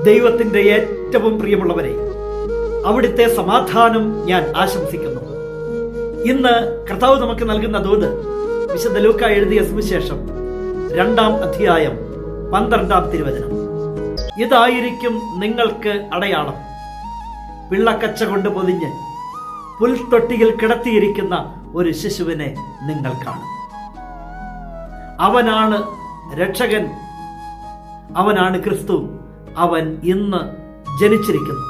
ദൈവത്തിൻ്റെ ഏറ്റവും പ്രിയമുള്ളവരെ, അവിടുത്തെ സമാധാനം ഞാൻ ആശംസിക്കുന്നു. ഇന്ന് കർത്താവ് നമുക്ക് നൽകുന്ന ദൂത് വിശുദ്ധ ലൂക്കാ എഴുതിയ സുവിശേഷം 2-ാം അധ്യായം 12-ാം തിരുവചനം. ഇതായിരിക്കും നിങ്ങൾക്ക് അടയാളം: പിള്ളക്കച്ച കൊണ്ട് പൊതിഞ്ഞ് പുൽത്തൊട്ടിയിൽ കിടത്തിയിരിക്കുന്ന ഒരു ശിശുവിനെ നിങ്ങൾ കാണും. അവനാണ് രക്ഷകൻ, അവനാണ് ക്രിസ്തു. അവൻ ഇന്ന് ജനിച്ചിരിക്കുന്നു.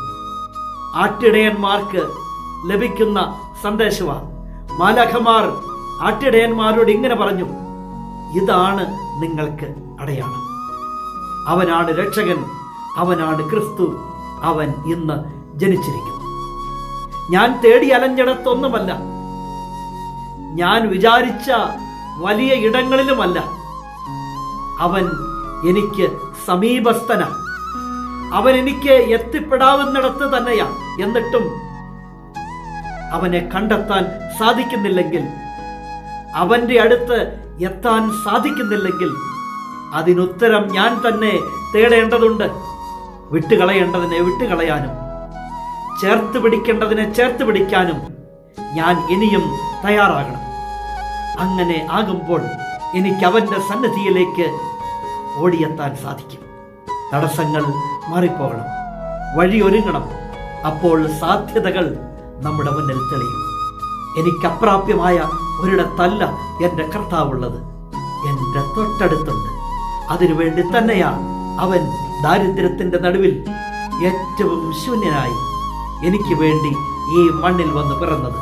ആട്ടിടയന്മാർക്ക് ലഭിക്കുന്ന സന്ദേശമാണ്. മാലാഖമാർ ആട്ടിടയന്മാരോട് ഇങ്ങനെ പറഞ്ഞു: ഇതാണ് നിങ്ങൾക്ക് അടയാളം. അവനാണ് രക്ഷകൻ, അവനാണ് ക്രിസ്തു. അവൻ ഇന്ന് ജനിച്ചിരിക്കുന്നു. ഞാൻ തേടി അലഞ്ഞിടത്തൊന്നുമല്ല, ഞാൻ വിചാരിച്ച വലിയ ഇടങ്ങളിലുമല്ല. അവൻ എനിക്ക് സമീപസ്ഥനാണ്. അവൻ എനിക്ക് എത്തിപ്പെടാവുന്നിടത്ത് തന്നെയാണ്. എന്നിട്ടും അവനെ കണ്ടെത്താൻ സാധിക്കുന്നില്ലെങ്കിൽ, അവന്റെ അടുത്ത് എത്താൻ സാധിക്കുന്നില്ലെങ്കിൽ, അതിനുത്തരം ഞാൻ തന്നെ തേടേണ്ടതുണ്ട്. വിട്ടുകളയേണ്ടതിനെ വിട്ടുകളയാനും ചേർത്ത് പിടിക്കേണ്ടതിനെ ചേർത്ത് പിടിക്കാനും ഞാൻ ഇനിയും തയ്യാറാകണം. അങ്ങനെ ആകുമ്പോൾ എനിക്ക് അവന്റെ സന്നിധിയിലേക്ക് ഓടിയെത്താൻ സാധിക്കും. തടസ്സങ്ങൾ മാറിപ്പോകണം, വഴിയൊരുങ്ങണം. അപ്പോൾ സാധ്യതകൾ നമ്മുടെ മുന്നിൽ തെളിയും. എനിക്കപ്രാപ്യമായ ഒരിടത്തല്ല എൻ്റെ കർത്താവുള്ളത്, എൻ്റെ തൊട്ടടുത്തുണ്ട്. അതിനുവേണ്ടി തന്നെയാണ് അവൻ ദാരിദ്ര്യത്തിൻ്റെ നടുവിൽ ഏറ്റവും ശൂന്യനായി എനിക്ക് വേണ്ടി ഈ മണ്ണിൽ വന്ന് പിറന്നത്.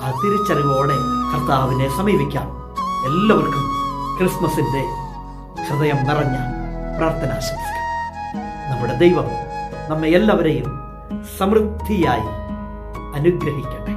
ആ തിരിച്ചറിവോടെ കർത്താവിനെ സമീപിക്കാം. എല്ലാവർക്കും ക്രിസ്മസിൻ്റെ ഹൃദയം നിറഞ്ഞ പ്രാർത്ഥനാശംസകൾ. നമ്മുടെ ദൈവം നമ്മെ എല്ലാവരെയും സമൃദ്ധിയായി അനുഗ്രഹിക്കട്ടെ.